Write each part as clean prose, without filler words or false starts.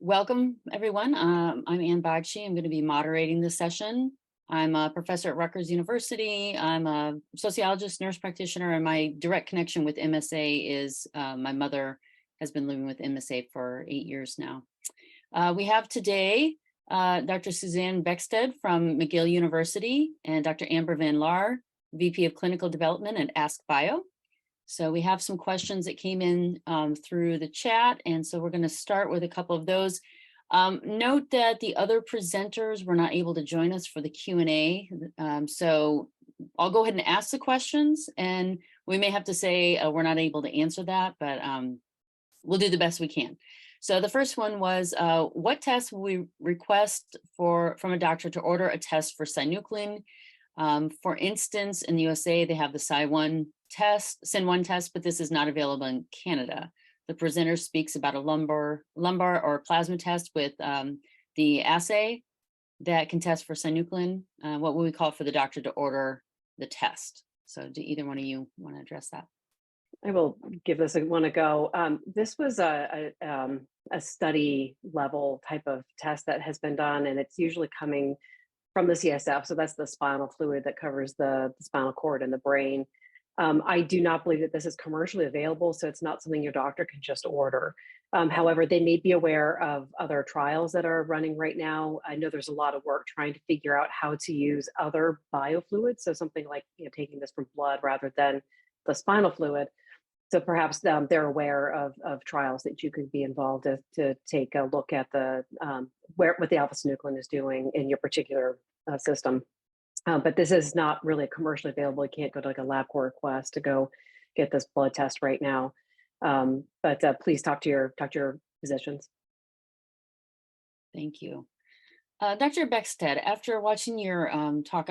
Welcome, everyone. I'm Ann Bagchi. I'm going to be moderating this session. I'm a professor at Rutgers University. I'm a sociologist, nurse practitioner, and my direct connection with MSA is my mother has been living with MSA for 8 years now. We have today Dr. Susanne Bechstedt from McGill University and Dr. Amber Van Laar, VP of Clinical Development at Ask Bio. So we have some questions that came in through the chat, and so we're going to start with a couple of those. Note that the other presenters were not able to join us for the Q&A, so I'll go ahead and ask the questions, and we may have to say we're not able to answer that, but we'll do the best we can. So the first one was, what tests will we request from a doctor to order a test for synuclein? For instance, in the USA, they have the SIN1 test, but this is not available in Canada. The presenter speaks about a lumbar or plasma test with the assay that can test for synuclein. What would we call for the doctor to order the test? So do either one of you want to address that? I will give this one a go. This was a study level type of test that has been done, and it's usually coming from the CSF. So that's the spinal fluid that covers the spinal cord and the brain. I do not believe that this is commercially available, so it's not something your doctor can just order. However, they may be aware of other trials that are running right now. I know there's a lot of work trying to figure out how to use other biofluids, so something like taking this from blood rather than the spinal fluid. So perhaps they're aware of trials that you could be involved in to take a look at what the alpha-synuclein is doing in your particular system. But this is not really commercially available. You can't go to like a LabCorp request to go get this blood test right now. But please talk to your physicians. Thank you. Dr. Bechstedt, after watching your talk,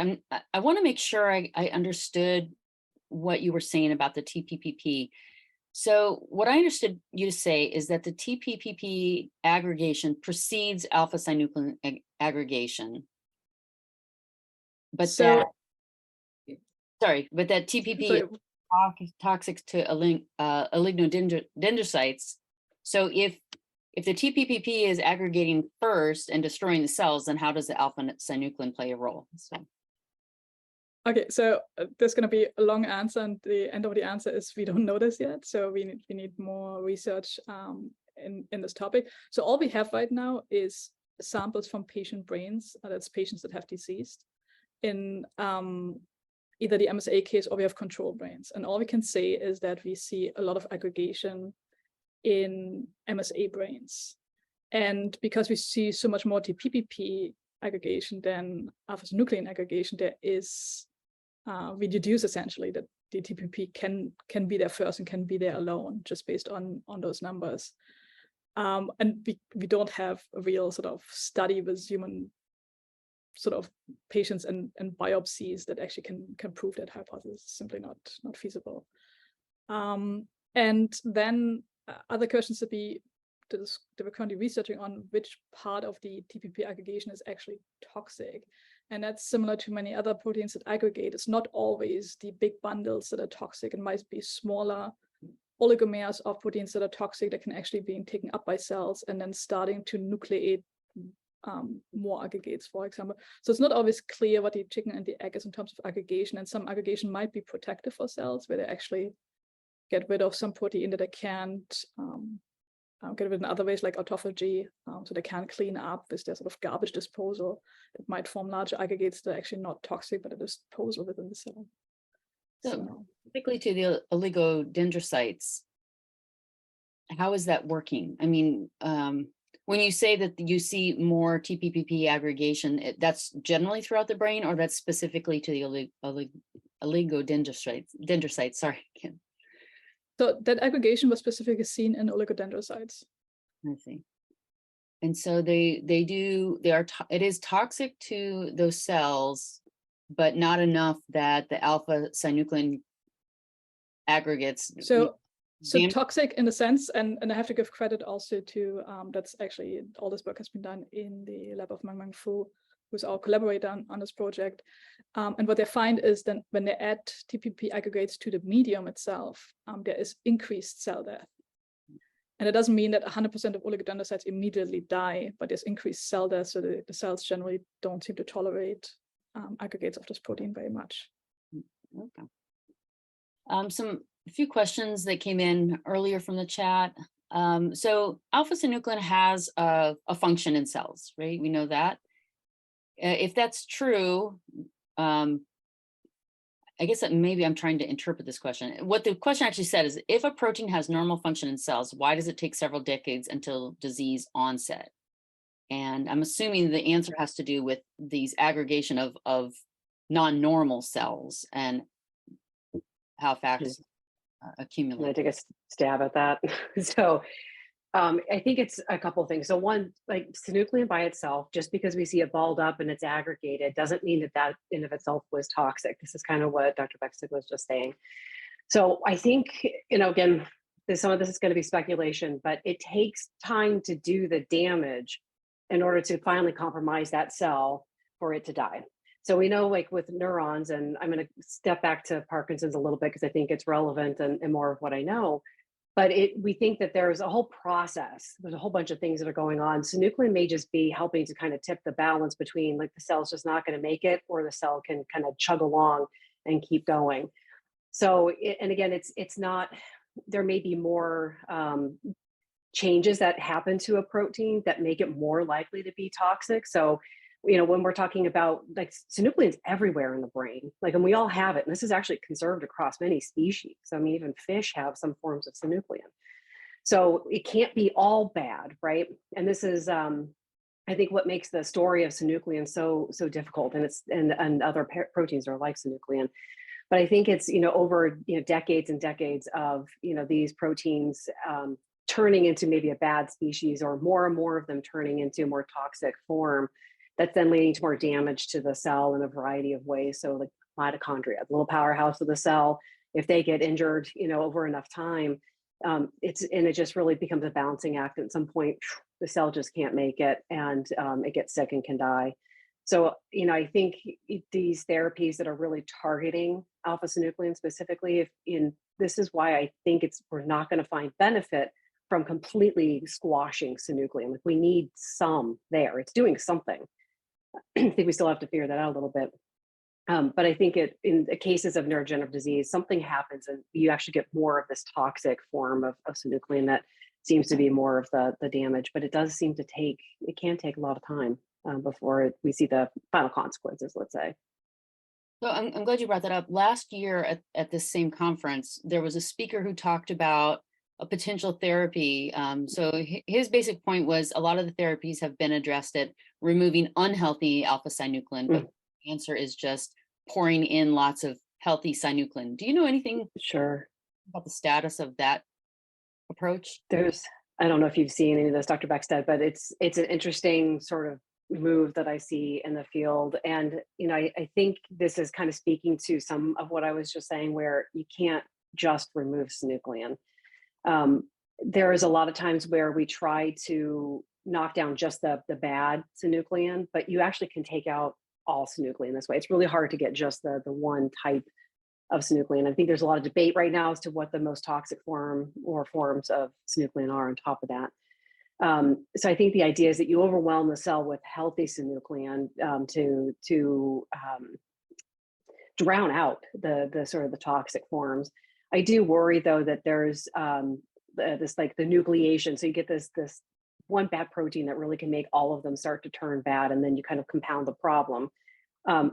I want to make sure I understood what you were saying about the TPPP. So what I understood you to say is that the TPPP aggregation precedes alpha-synuclein aggregation. But that TPP is toxic to oligodendrocytes. So if the TPPP is aggregating first and destroying the cells, then how does the alpha-synuclein play a role? Okay, so there's going to be a long answer, and the end of the answer is we don't know this yet. So we need more research in this topic. So all we have right now is samples from patient brains. That's patients that have deceased in either the MSA case or we have control brains. And all we can say is that we see a lot of aggregation in MSA brains. And because we see so much more TPPP aggregation than alpha-synuclein aggregation, there is we deduce essentially that the TPP can be there first and can be there alone just based on those numbers. And we don't have a real sort of study with human sort of patients and biopsies that actually can prove that hypothesis. It's simply not feasible. And then other questions that we're currently researching on which part of the TPP aggregation is actually toxic. And that's similar to many other proteins that aggregate. It's not always the big bundles that are toxic. It might be smaller oligomers of proteins that are toxic that can actually be taken up by cells and then starting to nucleate more aggregates, for example. So it's not always clear what the chicken and the egg is in terms of aggregation. And some aggregation might be protective for cells where they actually get rid of some protein that they can't get rid in other ways like autophagy, so they can clean up with their sort of garbage disposal. It might form larger aggregates that are actually not toxic, but a disposal within the cell. So particularly to the oligodendrocytes, how is that working? I mean, when you say that you see more TPPP aggregation, that's generally throughout the brain, or that's specifically to the oligodendrocytes? Sorry, Kim. So that aggregation was specifically seen in oligodendrocytes. I see. And so it is toxic to those cells, but not enough that the alpha-synuclein aggregates. So toxic in the sense, and I have to give credit also to, that's actually, all this work has been done in the lab of Meng Fu, who's our collaborator on this project. And what they find is that when they add TPP aggregates to the medium itself, there is increased cell death. And it doesn't mean that 100% of oligodendrocytes immediately die, but there's increased cell death, so the cells generally don't seem to tolerate aggregates of this protein very much. Okay. A few questions that came in earlier from the chat. So alpha-synuclein has a function in cells, right? We know that. If that's true, I guess that maybe I'm trying to interpret this question. What the question actually said is, if a protein has normal function in cells, why does it take several decades until disease onset? And I'm assuming the answer has to do with these aggregation of non-normal cells and how facts Can accumulate. I take a stab at that? So I think it's a couple things. So one, like synuclein by itself, just because we see it balled up and it's aggregated, doesn't mean that that in of itself was toxic. This is kind of what Dr. Bechstedt was just saying. So I think, again, some of this is going to be speculation, but it takes time to do the damage in order to finally compromise that cell for it to die. So we know, like with neurons, and I'm going to step back to Parkinson's a little bit because I think it's relevant and more of what I know. But we think that there's a whole process. There's a whole bunch of things that are going on. Synuclein may just be helping to kind of tip the balance between like the cell's just not going to make it, or the cell can kind of chug along and keep going. So, and again, it's not, there may be more changes that happen to a protein that make it more likely to be toxic. So, when we're talking about like synuclein is everywhere in the brain, like, and we all have it. And this is actually conserved across many species. I mean, even fish have some forms of synuclein. So it can't be all bad, right? And this is, I think, what makes the story of synuclein so difficult. And it's and other proteins are like synuclein. But I think it's over decades and decades of these proteins turning into maybe a bad species, or more and more of them turning into a more toxic form. That's then leading to more damage to the cell in a variety of ways. So like mitochondria, the little powerhouse of the cell, if they get injured, over enough time, it just really becomes a balancing act. At some point, the cell just can't make it, and it gets sick and can die. So, I think these therapies that are really targeting alpha-synuclein specifically, this is why I think we're not going to find benefit from completely squashing synuclein. Like, we need some there. It's doing something. I think we still have to figure that out a little bit. But I think in the cases of neurodegenerative disease, something happens and you actually get more of this toxic form of synuclein that seems to be more of the damage. But it does seem it can take a lot of time before we see the final consequences, let's say. So I'm glad you brought that up. Last year at this same conference, there was a speaker who talked about a potential therapy. So his basic point was a lot of the therapies have been addressed at removing unhealthy alpha-synuclein, but the answer is just pouring in lots of healthy synuclein. Do you know anything Sure about the status of that approach? I don't know if you've seen any of this, Dr. Bechstedt, but it's an interesting sort of move that I see in the field. And, I think this is kind of speaking to some of what I was just saying, where you can't just remove synuclein. There is a lot of times where we try to knock down just the bad synuclein, but you actually can take out all synuclein this way. It's really hard to get just the one type of synuclein. I think there's a lot of debate right now as to what the most toxic form or forms of synuclein are on top of that. So I think the idea is that you overwhelm the cell with healthy synuclein to drown out the sort of the toxic forms. I do worry though that there's this like the nucleation. So you get this one bad protein that really can make all of them start to turn bad, and then you kind of compound the problem.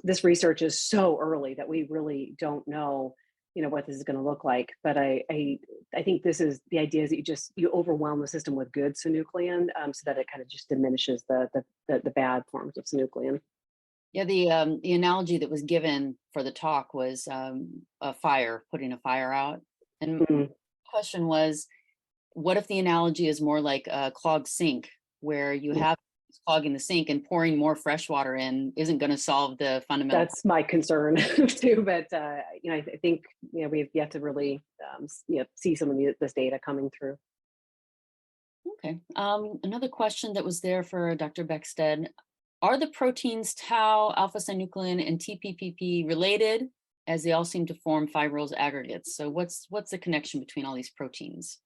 This research is so early that we really don't know, what this is going to look like. But I think this is the idea is that you overwhelm the system with good synuclein, so that it kind of just diminishes the bad forms of synuclein. Yeah, the analogy that was given for the talk was a fire, putting a fire out. And the question was, what if the analogy is more like a clogged sink, where you have clogging the sink and pouring more fresh water in isn't going to solve the fundamental. That's my concern too. But I think we've yet to really see some of this data coming through. Okay. Another question that was there for Dr. Bechstedt: are the proteins tau, alpha-synuclein, and TPPP related, as they all seem to form fibrils aggregates? So what's the connection between all these proteins?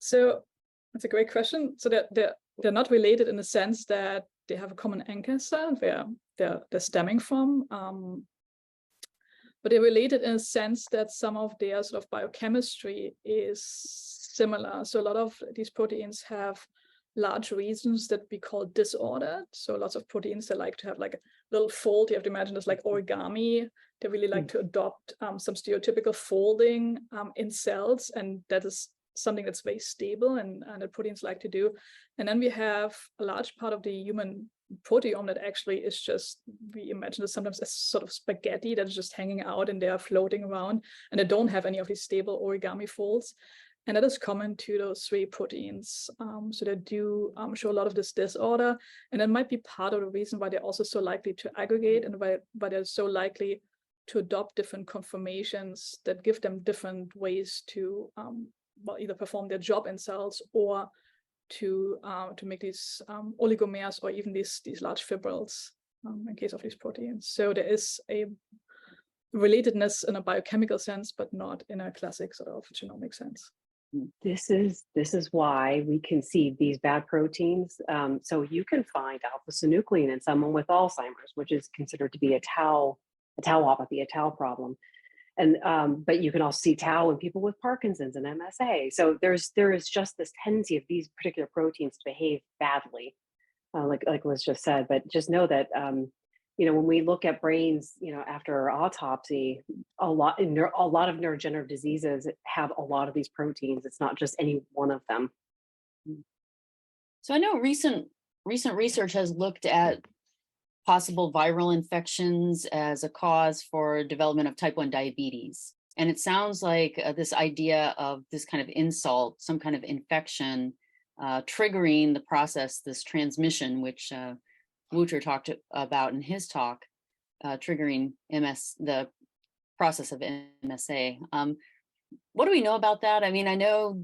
So that's a great question. So they're not related in the sense that they have a common anchor cell where they're stemming from. But they're related in a sense that some of their sort of biochemistry is similar. So a lot of these proteins have large regions that we call disordered. So lots of proteins that like to have like a little fold. You have to imagine this like origami. They really like to adopt some stereotypical folding in cells, and that is something that's very stable and that proteins like to do. And then we have a large part of the human proteome that actually is just, we imagine it sometimes as sort of spaghetti that is just hanging out and they are floating around and they don't have any of these stable origami folds. And that is common to those three proteins. So they do show a lot of this disorder. And that might be part of the reason why they're also so likely to aggregate and why they're so likely to adopt different conformations that give them different ways to well, either perform their job in cells or to make these oligomers or even these large fibrils in case of these proteins. So there is a relatedness in a biochemical sense, but not in a classic sort of genomic sense. This is why we conceive these bad proteins. So you can find alpha-synuclein in someone with Alzheimer's, which is considered to be a tauopathy, a tau problem. And but you can also see tau in people with Parkinson's and MSA. So there is just this tendency of these particular proteins to behave badly, like was just said. But just know that when we look at brains, after autopsy, a lot of neurodegenerative diseases have a lot of these proteins. It's not just any one of them. So I know recent research has looked at possible viral infections as a cause for development of type 1 diabetes. And it sounds like this idea of this kind of insult, some kind of infection, triggering the process, this transmission, which Wouter talked about in his talk, triggering the process of MSA. What do we know about that? I mean, I know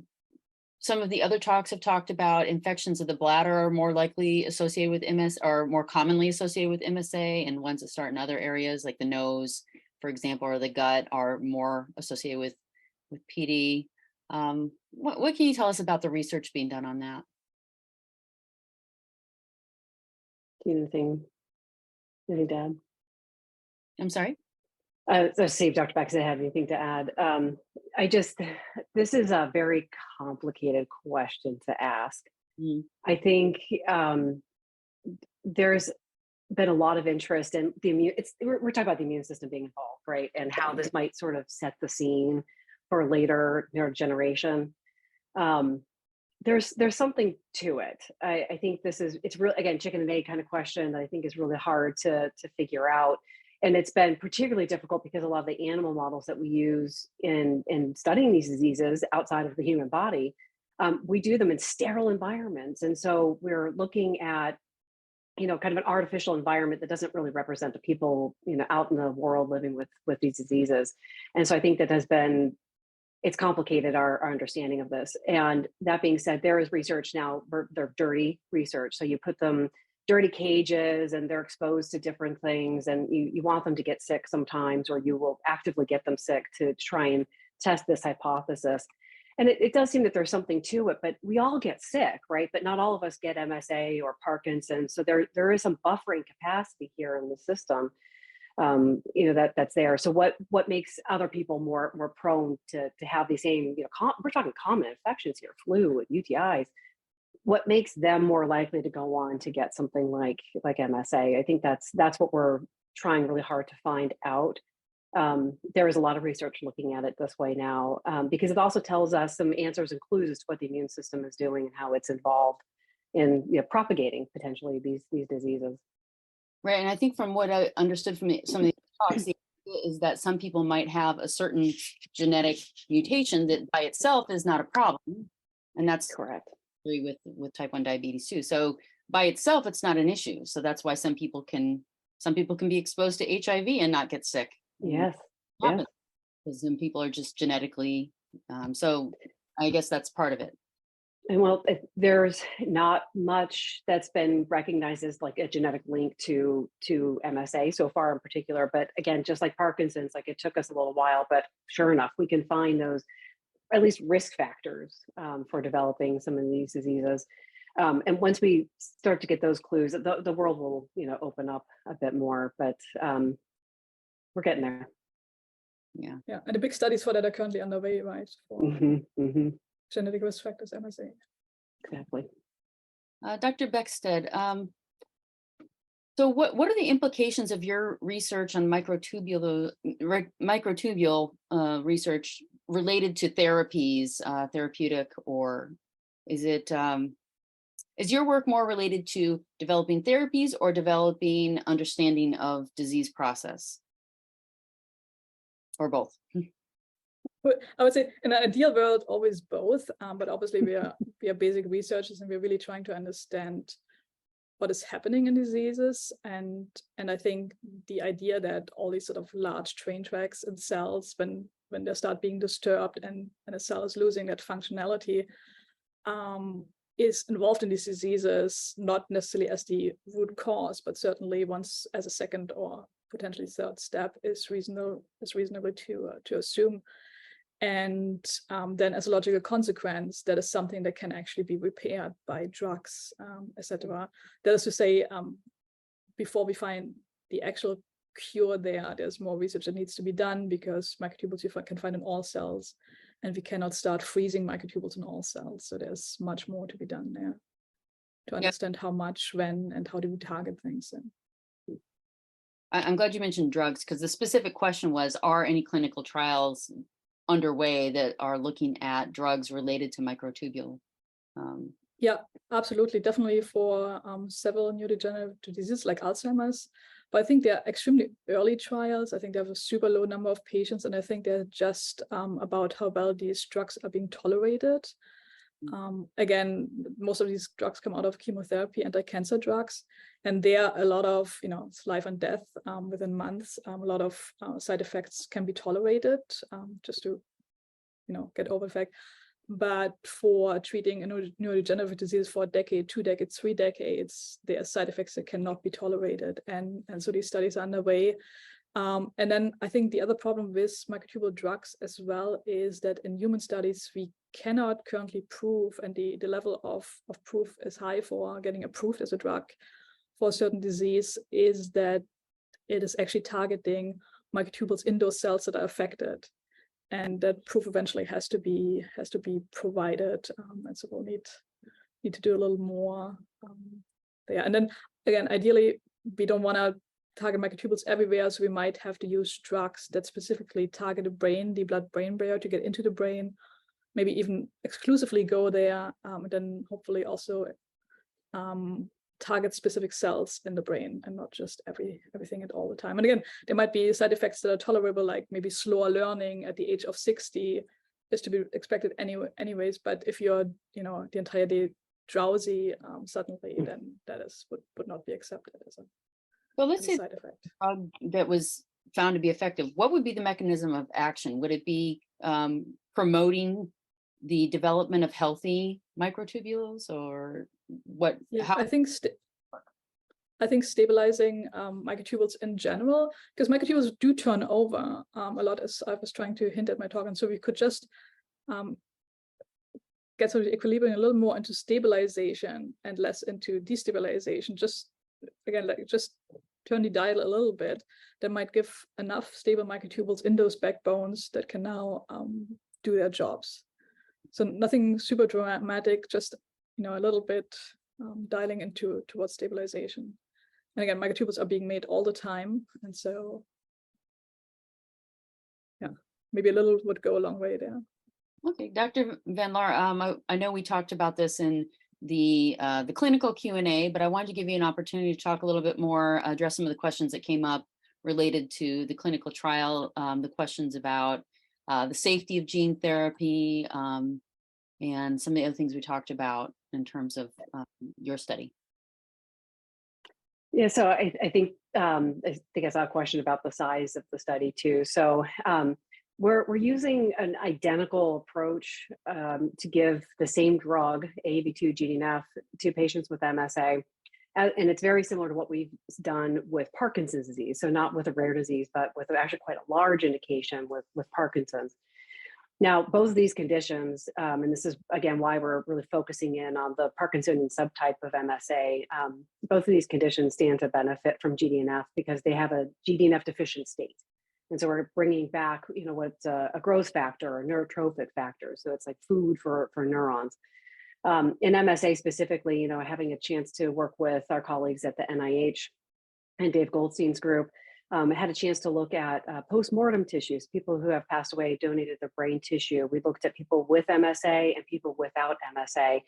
some of the other talks have talked about infections of the bladder are more likely associated with MS, or more commonly associated with MSA, and ones that start in other areas like the nose, for example, or the gut are more associated with PD. What can you tell us about the research being done on that? Anything to add? I'm sorry? Let's see if Dr. Bechstedt had anything to add. This is a very complicated question to ask. I think there's been a lot of interest in the we're talking about the immune system being involved, right? And how this might sort of set the scene for later neurodegeneration. There's something to it. I think it's really, again, chicken and egg kind of question that I think is really hard to figure out. And it's been particularly difficult because a lot of the animal models that we use in studying these diseases outside of the human body, we do them in sterile environments. And so we're looking at, kind of an artificial environment that doesn't really represent the people, out in the world living with these diseases. And so I think that it's complicated our understanding of this. And that being said, there is research now, they're dirty research. So you put them dirty cages and they're exposed to different things, and you want them to get sick sometimes, or you will actively get them sick to try and test this hypothesis. And it does seem that there's something to it, but we all get sick, right? But not all of us get MSA or Parkinson's. So there is some buffering capacity here in the system, that's there. So what makes other people more prone to have the same, we're talking common infections here, flu, UTIs. What makes them more likely to go on to get something like MSA? I think that's what we're trying really hard to find out. There is a lot of research looking at it this way now, because it also tells us some answers and clues as to what the immune system is doing and how it's involved in propagating potentially these diseases. Right, and I think from what I understood from some of the talks, the idea is that some people might have a certain genetic mutation that by itself is not a problem, and that's correct. With type 1 diabetes too. So by itself, it's not an issue. So that's why some people can be exposed to HIV and not get sick. Yes. Yeah. Because some people are just genetically. So I guess that's part of it. And well, there's not much that's been recognized as like a genetic link to MSA so far in particular. But again, just like Parkinson's, like it took us a little while, but sure enough, we can find those at least risk factors for developing some of these diseases. And once we start to get those clues, the world will, open up a bit more, but we're getting there. Yeah. Yeah, and the big studies for that are currently underway, right? For genetic risk factors, MSA. Exactly. Dr. Bechstedt, so what are the implications of your research on microtubule research related to therapies, therapeutic, or is it, is your work more related to developing therapies or developing understanding of disease process? Or both? But I would say in an ideal world, always both. But obviously we are basic researchers and we're really trying to understand what is happening in diseases. And I think the idea that all these sort of large train tracks in cells, when they start being disturbed and a cell is losing that functionality, is involved in these diseases, not necessarily as the root cause, but certainly once as a second or potentially third step is reasonable to assume. And then as a logical consequence, that is something that can actually be repaired by drugs, etc. That is to say, before we find the actual cure there's more research that needs to be done, because microtubules you can find in all cells, and we cannot start freezing microtubules in all cells. So there's much more to be done there to understand how much, when, and how do we target things. I'm glad you mentioned drugs, because the specific question was, are any clinical trials underway that are looking at drugs related to microtubule? Yeah, absolutely. Definitely for several neurodegenerative diseases like Alzheimer's. But I think they're extremely early trials. I think they have a super low number of patients, and I think they're just about how well these drugs are being tolerated. Again, most of these drugs come out of chemotherapy, anti-cancer drugs, and there are a lot of, it's life and death within months. A lot of side effects can be tolerated, just to, get over the fact. But for treating a neurodegenerative disease for a decade, 2 decades, 3 decades, there are side effects that cannot be tolerated, and so these studies are underway. And then I think the other problem with microtubule drugs as well is that in human studies, we cannot currently prove, and the level of proof is high for getting approved as a drug for a certain disease, is that it is actually targeting microtubules in those cells that are affected. And that proof eventually has to be provided. And so we'll need to do a little more there. And then again, ideally, we don't want to target microtubules everywhere, so we might have to use drugs that specifically target the brain, the blood-brain barrier, to get into the brain, maybe even exclusively go there, and then hopefully also target specific cells in the brain and not just everything at all the time. And again, there might be side effects that are tolerable, like maybe slower learning at the age of 60 is to be expected anyways. But if you're, the entire day drowsy suddenly, then that would not be accepted as a side effect. Drug that was found to be effective, what would be the mechanism of action? Would it be promoting the development of healthy microtubules, or what? Yeah, I think stabilizing microtubules in general, because microtubules do turn over a lot, as I was trying to hint at my talk, and so we could just get sort of equilibrium a little more into stabilization and less into destabilization. Just turn the dial a little bit. That might give enough stable microtubules in those backbones that can now do their jobs. So nothing super dramatic, just a little bit dialing towards stabilization. And again, microtubules are being made all the time, and so yeah, maybe a little would go a long way there. Okay, Dr. Van Laar, I know we talked about this in the clinical Q&A, but I wanted to give you an opportunity to talk a little bit more, address some of the questions that came up related to the clinical trial, the questions about the safety of gene therapy, and some of the other things we talked about in terms of your study. Yeah, so I think I saw a question about the size of the study too. So we're using an identical approach to give the same drug, AAV2 GDNF, to patients with MSA. And it's very similar to what we've done with Parkinson's disease. So not with a rare disease, but with actually quite a large indication with Parkinson's. Now, both of these conditions, and this is again why we're really focusing in on the Parkinsonian subtype of MSA, both of these conditions stand to benefit from GDNF because they have a GDNF deficient state. And so we're bringing back, what's a growth factor or neurotrophic factor. So it's like food for neurons. In MSA specifically, having a chance to work with our colleagues at the NIH and Dave Goldstein's group, had a chance to look at post-mortem tissues, people who have passed away, donated their brain tissue. We looked at people with MSA and people without MSA.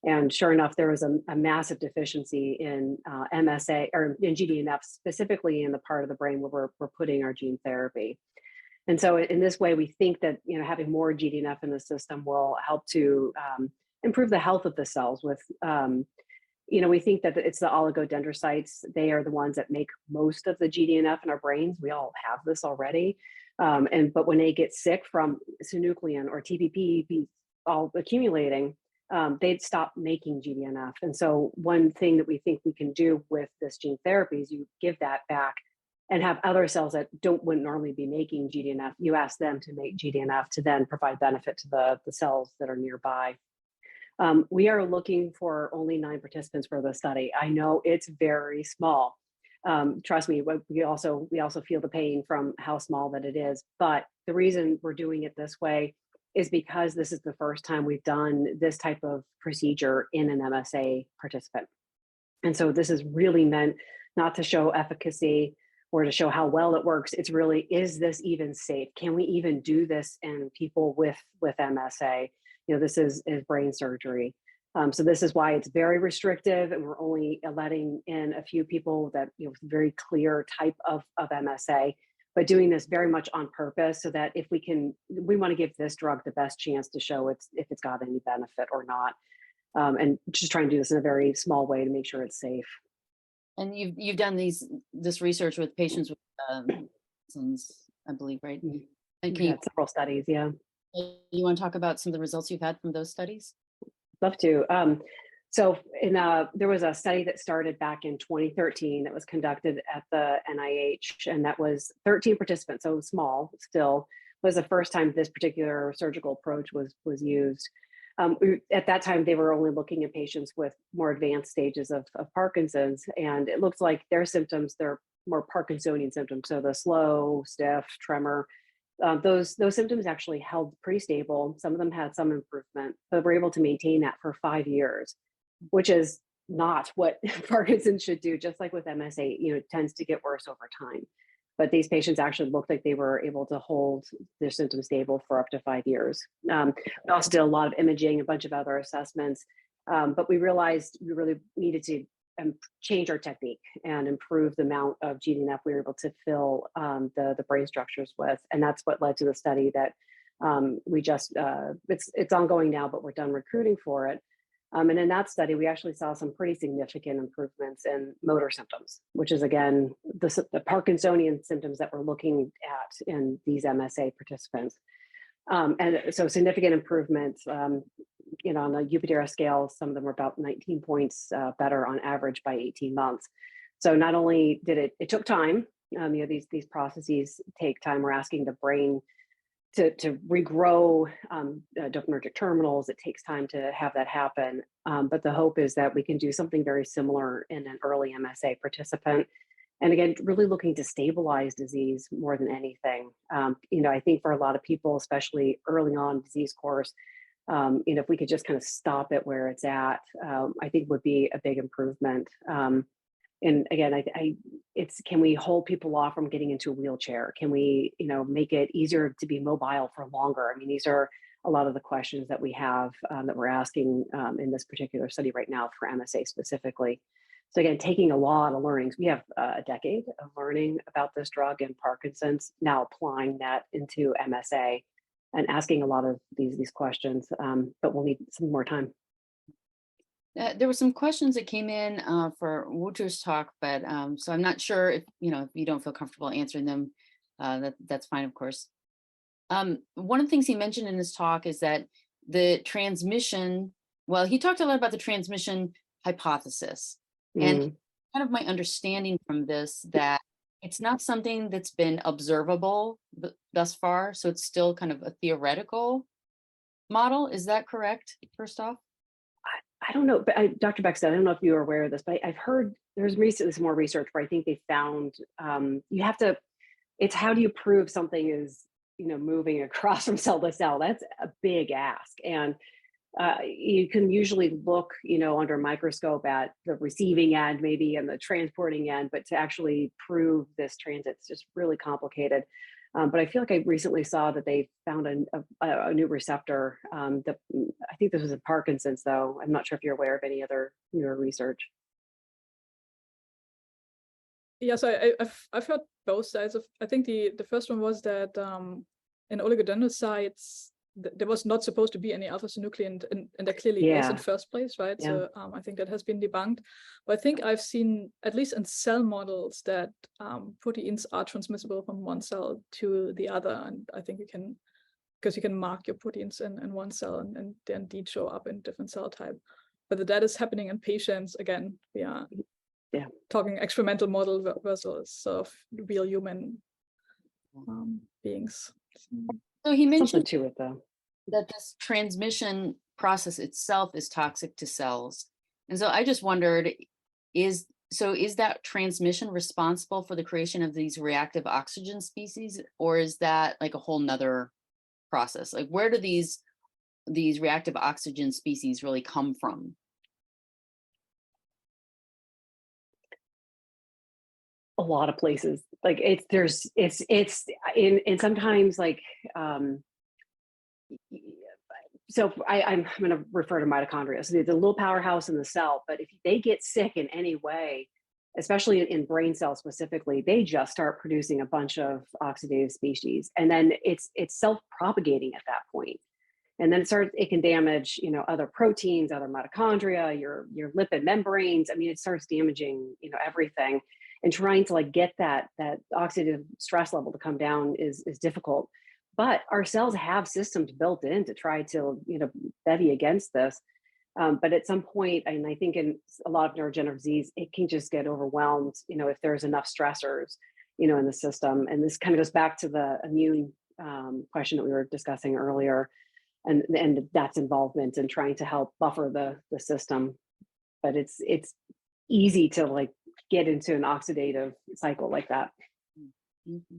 And sure enough, there was a massive deficiency in MSA or in GDNF, specifically in the part of the brain where we're putting our gene therapy. And so in this way, we think that having more GDNF in the system will help to improve the health of the cells with we think that it's the oligodendrocytes. They are the ones that make most of the GDNF in our brains. We all have this already. But when they get sick from synuclein or TPP all accumulating, they'd stop making GDNF. And so one thing that we think we can do with this gene therapy is you give that back and have other cells that wouldn't normally be making GDNF. You ask them to make GDNF to then provide benefit to the cells that are nearby. We are looking for only 9 participants for the study. I know it's very small. Trust me, we also feel the pain from how small that it is. But the reason we're doing it this way is because this is the first time we've done this type of procedure in an MSA participant. And so this is really meant not to show efficacy or to show how well it works. It's really, is this even safe? Can we even do this in people with MSA? This is brain surgery. So this is why it's very restrictive, and we're only letting in a few people that, very clear type of MSA, but doing this very much on purpose so that if we want to give this drug the best chance to show if it's got any benefit or not. And just trying to do this in a very small way to make sure it's safe. And you've done this research with patients with I believe, right? And Can you several studies, yeah. You want to talk about some of the results you've had from those studies? Love to. So there was a study that started back in 2013 that was conducted at the NIH, and that was 13 participants, so small still. Was the first time this particular surgical approach was used. At that time, they were only looking at patients with more advanced stages of Parkinson's, and it looks like their symptoms, they're more Parkinsonian symptoms, so the slow, stiff, tremor. Those symptoms actually held pretty stable. Some of them had some improvement, but were able to maintain that for 5 years, which is not what Parkinson's should do. Just like with MSA, it tends to get worse over time. But these patients actually looked like they were able to hold their symptoms stable for up to 5 years. We also did a lot of imaging, a bunch of other assessments, but we realized we really needed to change our technique and improve the amount of GDNF we were able to fill the brain structures with. And that's what led to the study that we just, it's ongoing now, but we're done recruiting for it. And in that study, we actually saw some pretty significant improvements in motor symptoms, which is, again, the Parkinsonian symptoms that we're looking at in these MSA participants. And so significant improvements, on the UPDRS scale, some of them were about 19 points better on average by 18 months. So not only did it took time, these processes take time. We're asking the brain to regrow dopaminergic terminals. It takes time to have that happen. But the hope is that we can do something very similar in an early MSA participant. And again, really looking to stabilize disease more than anything. I think for a lot of people, especially early on disease course, if we could just kind of stop it where it's at, I think would be a big improvement. And again, it's, can we hold people off from getting into a wheelchair? Can we, make it easier to be mobile for longer? I mean, these are a lot of the questions that we have that we're asking in this particular study right now for MSA specifically. So again, taking a lot of learnings. We have a decade of learning about this drug in Parkinson's, now applying that into MSA and asking a lot of these questions, but we'll need some more time. There were some questions that came in for Wouter's talk, but so I'm not sure if you don't feel comfortable answering them, that's fine, of course. One of the things he mentioned in his talk is that the transmission, well, he talked a lot about the transmission hypothesis. And kind of my understanding from this, that it's not something that's been observable thus far, so it's still kind of a theoretical model. Is that correct, first off? I don't know, but Dr. Bechstedt, I don't know if you are aware of this, but I've heard there's recently some more research where I think they found you have to, it's how do you prove something is, moving across from cell to cell? That's a big ask. And you can usually look, under a microscope at the receiving end, maybe, and the transporting end, but to actually prove this transit is just really complicated. But I feel like I recently saw that they found a new receptor. That I think this was in Parkinson's, though. I'm not sure if you're aware of any other newer research. Yes, I've heard both sides of. I think the first one was that in oligodendrocytes there was not supposed to be any alpha-synuclein, and there clearly is in first place, right? Yeah. So I think that has been debunked. But I think I've seen, at least in cell models, that proteins are transmissible from one cell to the other, and I think because you can mark your proteins in one cell and they indeed show up in different cell type. Whether that is happening in patients, again, we are talking experimental model versus sort of real human beings. So he mentioned something to it, though, that this transmission process itself is toxic to cells. And so I just wondered, is that transmission responsible for the creation of these reactive oxygen species, or is that like a whole nother process? Like, where do these reactive oxygen species really come from? a lot of places. Like it's in sometimes like so I'm going to refer to mitochondria. So the little powerhouse in the cell, but if they get sick in any way, especially in brain cells specifically, they just start producing a bunch of oxidative species, and then it's self-propagating at that point. And then it can damage, other proteins, other mitochondria, your lipid membranes. I mean, it starts damaging, everything. And trying to like get that oxidative stress level to come down is difficult. But our cells have systems built in to try to, bevy against this. But at some point, and I think in a lot of neurodegenerative disease, it can just get overwhelmed, if there's enough stressors, in the system. And this kind of goes back to the immune question that we were discussing earlier, and that's involvement in trying to help buffer the system. But it's easy to like get into an oxidative cycle like that. Mm-hmm.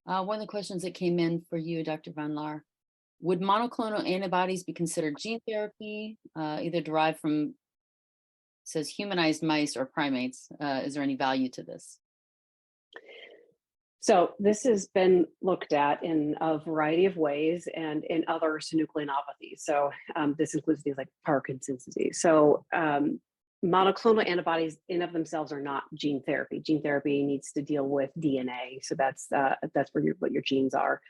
One of the questions that came in for you, Dr. Van Laar, would monoclonal antibodies be considered gene therapy, either derived from, says, humanized mice or primates? Is there any value to this? So this has been looked at in a variety of ways and in other synucleinopathies. So this includes things like Parkinson's disease. So monoclonal antibodies in of themselves are not gene therapy. Gene therapy needs to deal with DNA. So that's where what your genes are.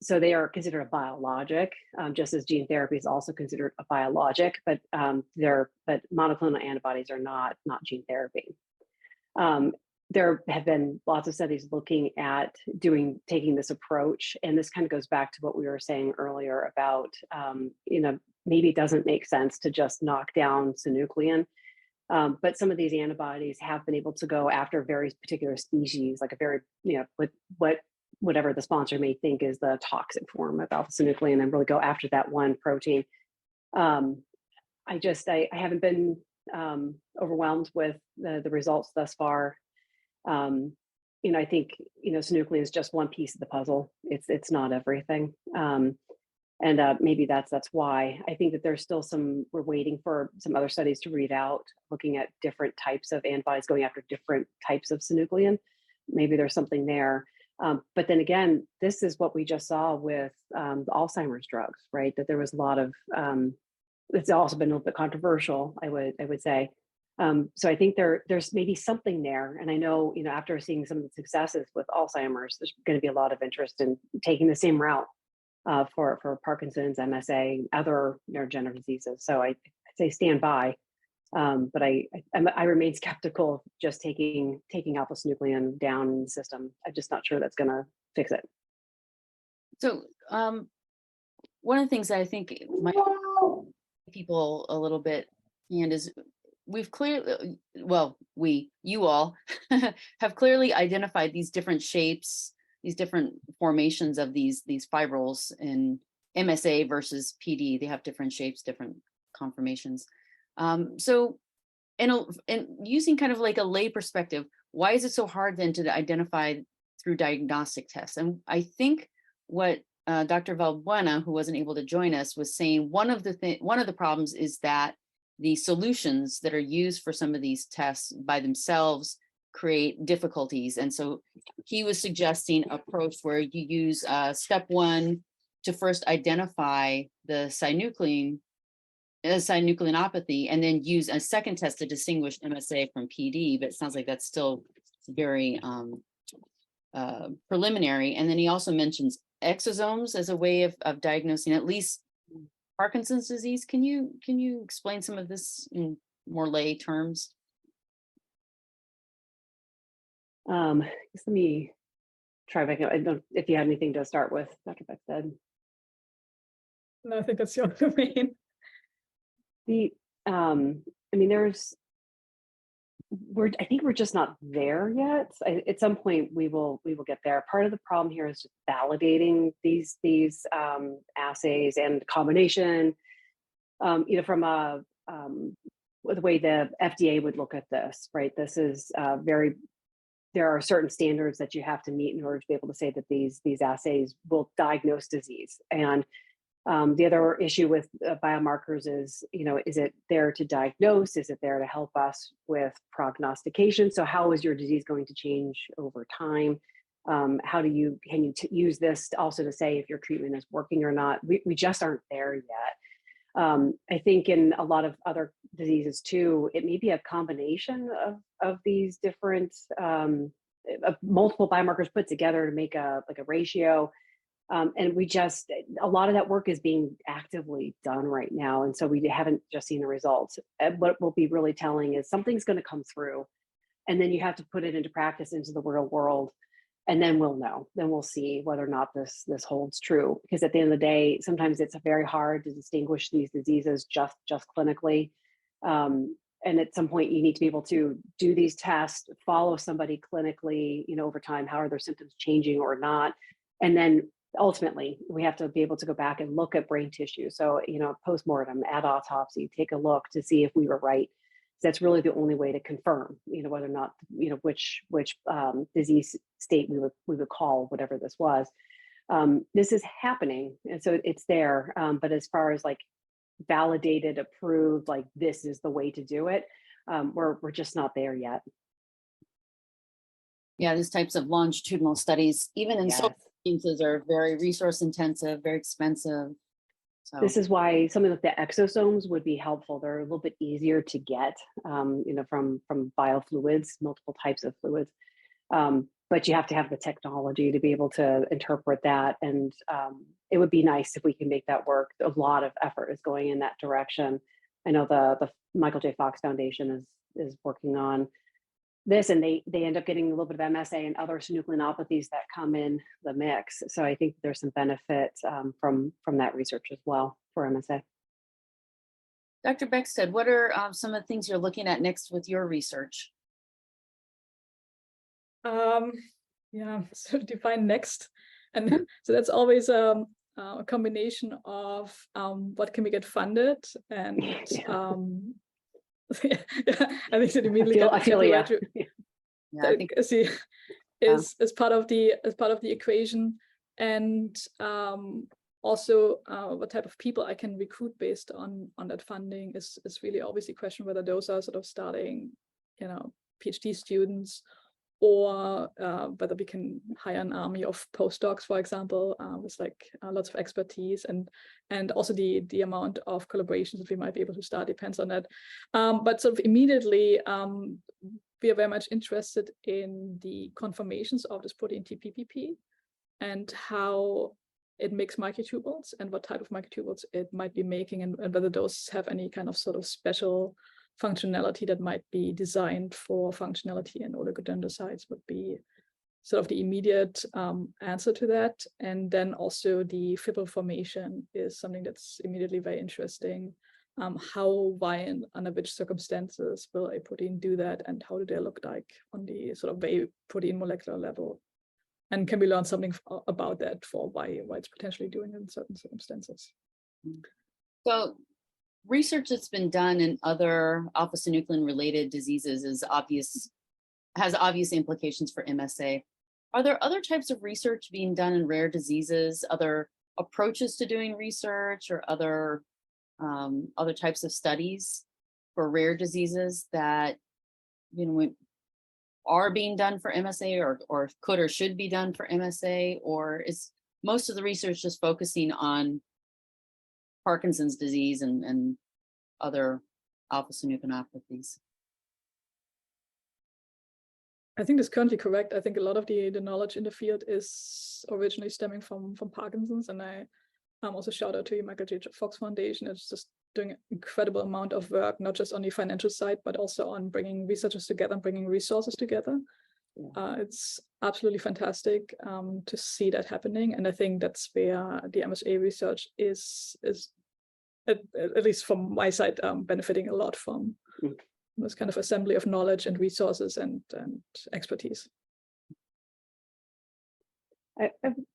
So they are considered a biologic, just as gene therapy is also considered a biologic, but monoclonal antibodies are not gene therapy. There have been lots of studies looking at taking this approach, and this kind of goes back to what we were saying earlier about, maybe it doesn't make sense to just knock down synuclein, but some of these antibodies have been able to go after very particular species, like a very, with whatever the sponsor may think is the toxic form of alpha-synuclein, and really go after that one protein. I haven't been overwhelmed with the results thus far. I think, synuclein is just one piece of the puzzle. It's not everything. And maybe that's why I think that there's still we're waiting for some other studies to read out, looking at different types of antibodies going after different types of synuclein. Maybe there's something there. But then again, this is what we just saw with the Alzheimer's drugs, right? That there was a lot of, it's also been a little bit controversial, I would say. So I think there's maybe something there. And I know, after seeing some of the successes with Alzheimer's, there's going to be a lot of interest in taking the same route for Parkinson's, MSA, other neurodegenerative diseases. So I say stand by, but I remain skeptical of just taking alpha-synuclein down in the system. I'm just not sure that's going to fix it. So one of the things that I think might people a little bit is we've clearly, well, you all have clearly identified these different shapes, these different formations of these fibrils in MSA versus PD. They have different shapes, different conformations. So in using kind of like a lay perspective, why is it so hard then to identify through diagnostic tests? And I think what Dr. Valbuena, who wasn't able to join us, was saying one of the problems is that the solutions that are used for some of these tests by themselves create difficulties. And so he was suggesting an approach where you use step one to first identify the synucleinopathy, and then use a second test to distinguish MSA from PD. But it sounds like that's still very preliminary. And then he also mentions exosomes as a way of diagnosing at least Parkinson's disease. Can you explain some of this in more lay terms? Let me try back. I don't if you had anything to start with, Dr. Bechstedt. No, I think that's your domain. I mean, I think we're just not there yet. At some point we will get there. Part of the problem here is just validating these assays and combination, from the way the FDA would look at this, right? This is there are certain standards that you have to meet in order to be able to say that these assays will diagnose disease. And the other issue with biomarkers is, is it there to diagnose? Is it there to help us with prognostication? So how is your disease going to change over time? How can you use this also to say if your treatment is working or not? We just aren't there yet. I think in a lot of other diseases too, it may be a combination of these different multiple biomarkers put together to make a ratio. And a lot of that work is being actively done right now. And so we haven't just seen the results. And what will be really telling is something's going to come through, and then you have to put it into practice, into the real world. And then we'll know, then we'll see whether or not this holds true. Because at the end of the day, sometimes it's very hard to distinguish these diseases just clinically. And at some point you need to be able to do these tests, follow somebody clinically, over time, how are their symptoms changing or not? And then ultimately we have to be able to go back and look at brain tissue. So, post-mortem, at autopsy, take a look to see if we were right. That's really the only way to confirm, whether or not, which disease state we would call whatever this was. This is happening, and so it's there. But as far as like validated, approved, like this is the way to do it, we're just not there yet. Yeah, these types of longitudinal studies, even in social sciences, are very resource intensive, very expensive. So this is why something like the exosomes would be helpful. They're a little bit easier to get, from biofluids, multiple types of fluids. But you have to have the technology to be able to interpret that. And it would be nice if we can make that work. A lot of effort is going in that direction. I know the Michael J. Fox Foundation is working on this, and they end up getting a little bit of MSA and other synucleinopathies that come in the mix. So I think there's some benefit from that research as well for MSA. Dr. Bechstedt, what are some of the things you're looking at next with your research? So define next. And so that's always a combination of what can we get funded and I think that immediately I feel is part of the equation, and also what type of people I can recruit based on that funding is really always the question whether those are sort of starting PhD students, or whether we can hire an army of postdocs, for example, with lots of expertise, and also the amount of collaborations that we might be able to start depends on that. But sort of immediately, we are very much interested in the conformations of this protein TPPP and how it makes microtubules and what type of microtubules it might be making, and whether those have any kind of sort of special functionality that might be designed for functionality, and oligodendrocytes would be sort of the immediate answer to that. And then also the fibril formation is something that's immediately very interesting. how, why, and under which circumstances will a protein do that, and how do they look like on the sort of very protein molecular level? And can we learn something about that for why it's potentially doing it in certain circumstances? So research that's been done in other alpha-synuclein related diseases has obvious implications for MSA. Are there other types of research being done in rare diseases, other approaches to doing research, or other types of studies for rare diseases that are being done for MSA, or could or should be done for MSA? Or is most of the research just focusing on Parkinson's disease and other alpha-synucleinopathies? I think that's currently correct. I think a lot of the knowledge in the field is originally stemming from Parkinson's, and I also shout out to you, Michael J. Fox Foundation. It's just doing an incredible amount of work, not just on the financial side, but also on bringing researchers together and bringing resources together. Yeah. It's absolutely fantastic to see that happening, and I think that's where the MSA research is at least from my side benefiting a lot from. This kind of assembly of knowledge and resources and expertise.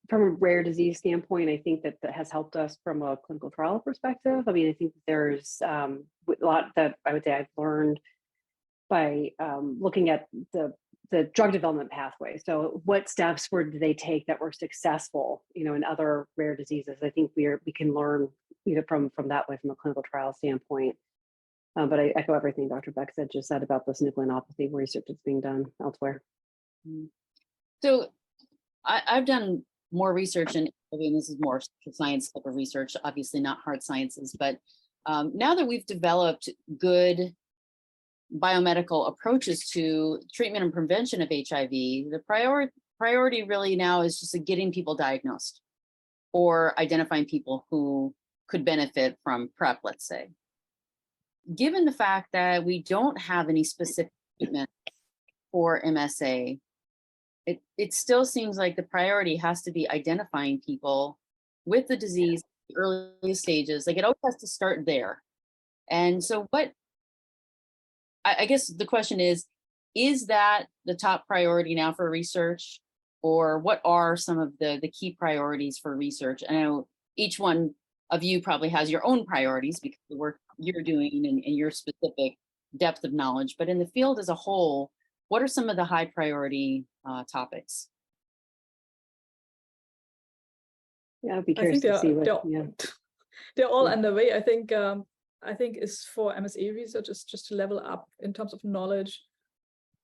From a rare disease standpoint, I think that has helped us from a clinical trial perspective. I mean, I think there's a lot that I would say I've learned by looking at the drug development pathway. So what steps did they take that were successful, in other rare diseases? I think we can learn, from that way, from a clinical trial standpoint. But I echo everything Dr. Bechstedt just said about the synucleinopathy research that's being done elsewhere. So I've done more research, and this is more science type of research, obviously not hard sciences, but now that we've developed good biomedical approaches to treatment and prevention of HIV, the priority really now is just getting people diagnosed or identifying people who could benefit from PrEP, let's say. Given the fact that we don't have any specific treatment for MSA, it still seems like the priority has to be identifying people with the disease in the early stages. Like, it always has to start there. And so I guess the question is that the top priority now for research, or what are some of the key priorities for research? I know each one of you probably has your own priorities because of the work you're doing and your specific depth of knowledge, but in the field as a whole, what are some of the high priority topics? Yeah, I'd be curious to see what. They're all underway. I think is for MSA research is just to level up in terms of knowledge.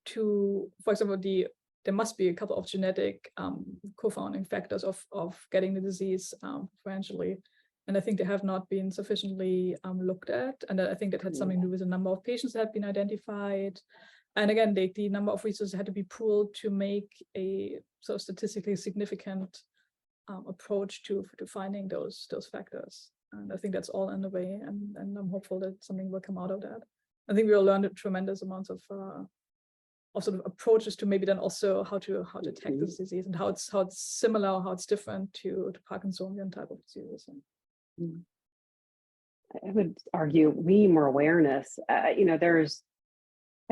For example, there must be a couple of genetic co-founding factors of getting the disease eventually. And I think they have not been sufficiently looked at. And I think that had something to do with the number of patients that have been identified. And again, the number of resources had to be pooled to make a sort of statistically significant approach to finding those factors. And I think that's all underway. And I'm hopeful that something will come out of that. I think we will learn tremendous amounts of sort of approaches to maybe then also how to attack this disease, and how it's similar, how it's different to Parkinsonian type of diseases. I would argue we need more awareness. I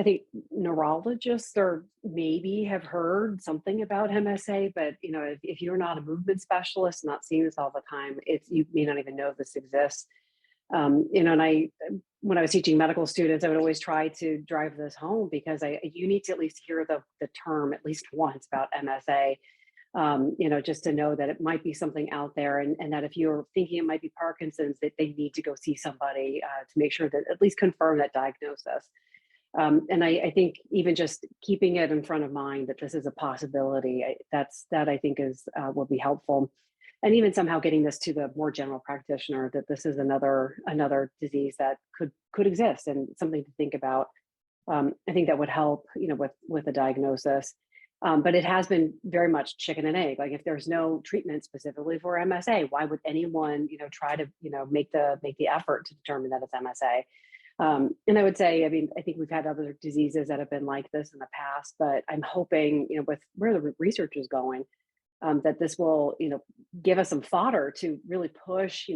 think neurologists maybe have heard something about MSA, but if you're not a movement specialist, not seeing this all the time, you may not even know this exists. And when I was teaching medical students, I would always try to drive this home, because you need to at least hear the term at least once about MSA. Just to know that it might be something out there, and that if you're thinking it might be Parkinson's, that they need to go see somebody to make sure that at least confirm that diagnosis. And I think even just keeping it in front of mind that this is a possibility, that I think will be helpful. And even somehow getting this to the more general practitioner, that this is another disease that could exist and something to think about. I think that would help, with the diagnosis. But it has been very much chicken and egg. Like, if there's no treatment specifically for MSA, why would anyone, try to, make the effort to determine that it's MSA? And I would say, I think we've had other diseases that have been like this in the past, but I'm hoping, with where the research is going, that this will, give us some fodder to really push,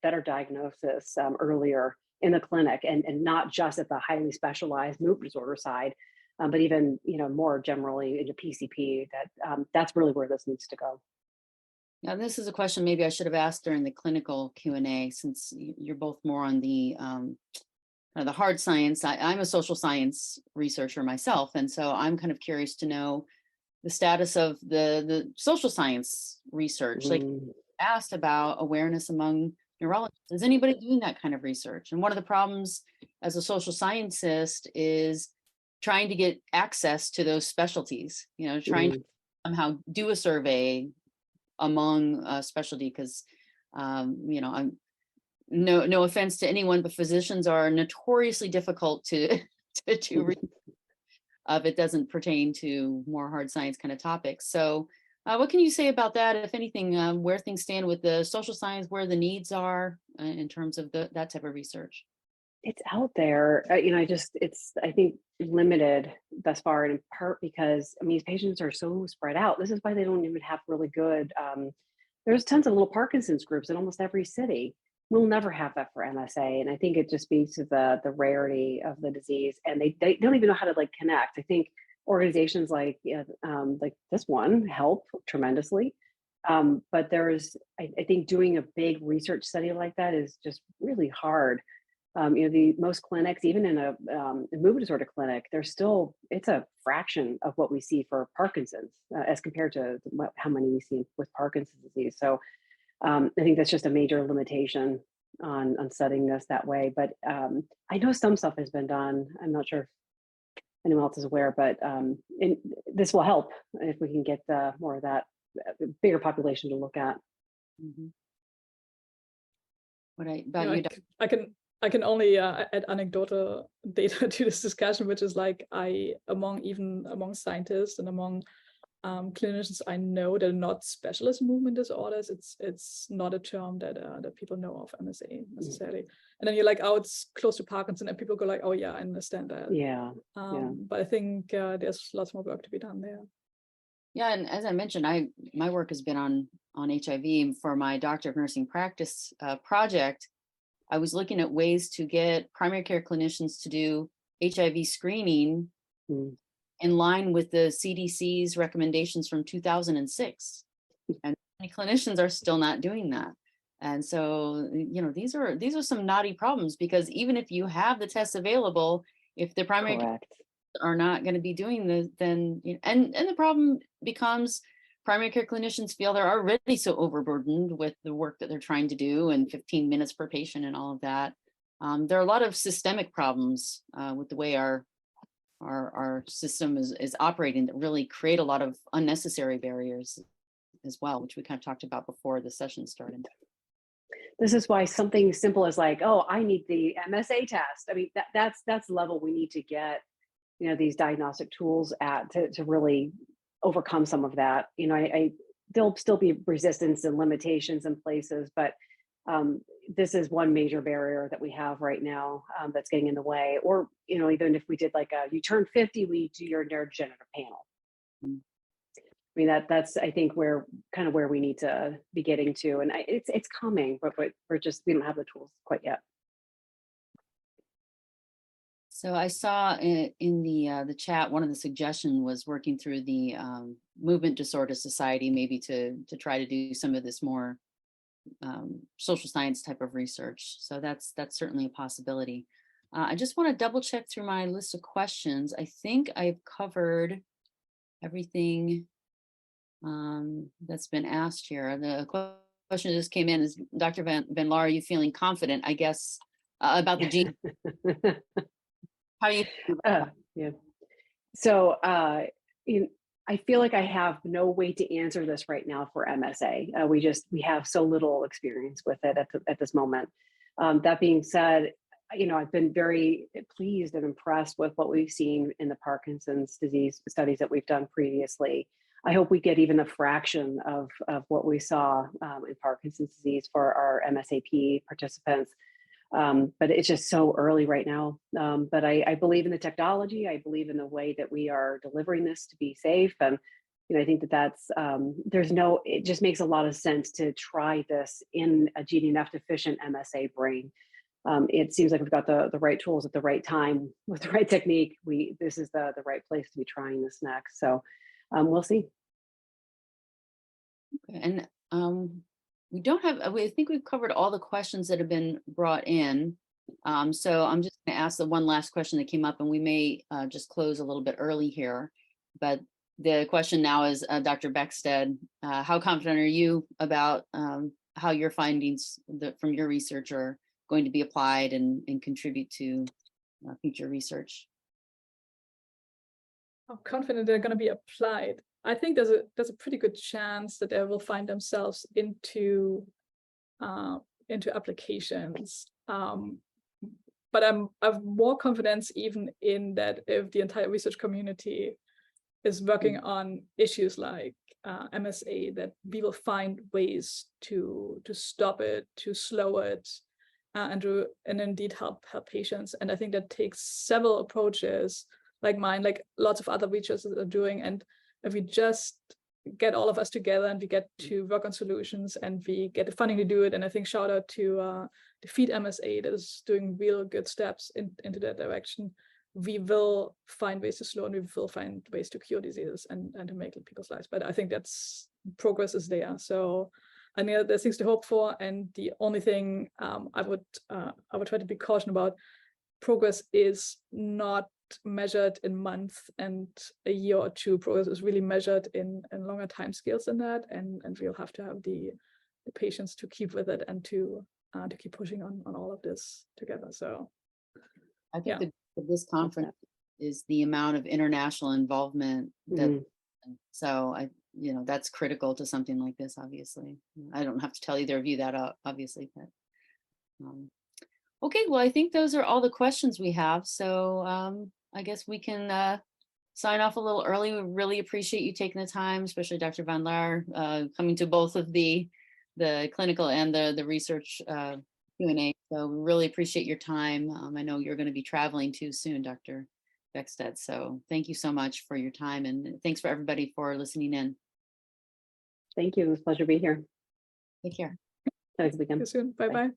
better diagnosis earlier in the clinic, and not just at the highly specialized movement disorder side, but even, more generally into PCP, that's really where this needs to go. Now, this is a question maybe I should have asked during the clinical Q&A, since you're both more on the hard science. I'm a social science researcher myself, and so I'm kind of curious to know the status of the social science research. Like, asked about awareness among neurologists. Is anybody doing that kind of research? And one of the problems as a social scientist is trying to get access to those specialties, trying to somehow do a survey among specialty, because I'm no offense to anyone, but physicians are notoriously difficult to reach if it doesn't pertain to more hard science kind of topics. So what can you say about that, if anything, where things stand with the social science, where the needs are in terms of that type of research? It's out there. It's, I think, limited thus far, in part because, these patients are so spread out. This is why they don't even have really good, there's tons of little Parkinson's groups in almost every city. We'll never have that for MSA. And I think it just speaks to the rarity of the disease. And they don't even know how to connect. I think organizations like this one help tremendously. But I think doing a big research study like that is just really hard. The most clinics, even in a movement disorder clinic, it's a fraction of what we see for Parkinson's as compared to how many we see with Parkinson's disease. So I think that's just a major limitation on studying this that way. But I know some stuff has been done. I'm not sure if anyone else is aware, but this will help if we can get more of that bigger population to look at. Mm-hmm. What about you? I can only add anecdotal data to this discussion, which is among scientists and among clinicians I know that are not specialist in movement disorders, it's not a term that people know of MSA necessarily. And then you're like, oh, it's close to Parkinson, and people go like, oh yeah, I understand that. Yeah. But I think there's lots more work to be done there. Yeah, and as I mentioned, my work has been on HIV. For my Doctor of Nursing Practice project, I was looking at ways to get primary care clinicians to do HIV screening in line with the CDC's recommendations from 2006. And many clinicians are still not doing that. And so, these are some knotty problems, because even if you have the tests available, if the primary care are not going to be doing this, then, and the problem becomes primary care clinicians feel they're already so overburdened with the work that they're trying to do, and 15 minutes per patient and all of that. There are a lot of systemic problems with the way our system is operating that really create a lot of unnecessary barriers as well, which we kind of talked about before the session started. This is why something simple as I need the MSA test. That's the level we need to get, these diagnostic tools at to really overcome some of that. There'll still be resistance and limitations in places, but this is one major barrier that we have right now that's getting in the way. Or, even if we did you turn 50, we do your neurodegenerative panel. That's I think where we need to be getting to, and it's coming, but we don't have the tools quite yet. So I saw in the chat, one of the suggestions was working through the Movement Disorder Society, maybe to try to do some of this more social science type of research. So that's certainly a possibility. I just want to double check through my list of questions. I think I've covered everything that's been asked here. The question that just came in is, Dr. Van Laar, are you feeling confident, I guess, about the gene? How do you feel about that? Yeah. So I feel like I have no way to answer this right now for MSA. We have so little experience with it at this moment. That being said, I've been very pleased and impressed with what we've seen in the Parkinson's disease studies that we've done previously. I hope we get even a fraction of what we saw in Parkinson's disease for our MSAP participants. But it's just so early right now. But I believe in the technology. I believe in the way that we are delivering this to be safe. And I think that's it just makes a lot of sense to try this in a GDNF deficient MSA brain. it seems like we've got the right tools at the right time with the right technique. This is the right place to be trying this next. So we'll see. And we don't have, I think we've covered all the questions that have been brought in. So I'm just going to ask the one last question that came up, and we may just close a little bit early here. But the question now is, Dr. Bechstedt, how confident are you about how your findings from your research are going to be applied and contribute to future research? How confident they're going to be applied? I think there's a pretty good chance that they will find themselves into applications. But I have more confidence even in that if the entire research community is working on issues like MSA, that we will find ways to stop it, to slow it, and indeed help patients. And I think that takes several approaches like mine, like lots of other researchers are doing. And if we just get all of us together and we get to work on solutions and we get the funding to do it, and I think shout out to the Feed MSA that is doing real good steps into that direction, we will find ways to slow and we will find ways to cure diseases and to make people's lives better. I think that's progress is there. So I mean, there's things to hope for. And the only thing I would try to be cautious about, progress is not measured in months and a year or two. Progress is really measured in longer time scales than that, and we'll have to have the patience to keep with it and to keep pushing on all of this together. So I think this conference is the amount of international involvement that so that's critical to something like this. Obviously, I don't have to tell either of you that obviously, but okay, well, I think those are all the questions we have. So I guess we can sign off a little early. We really appreciate you taking the time, especially Dr. Van Laar, coming to both of the clinical and the research Q&A. So we really appreciate your time. I know you're going to be traveling too soon, Dr. Bechstedt. So thank you so much for your time, and thanks for everybody for listening in. Thank you. It was a pleasure to be here. Take care. Have a good weekend. see you soon. Bye-bye.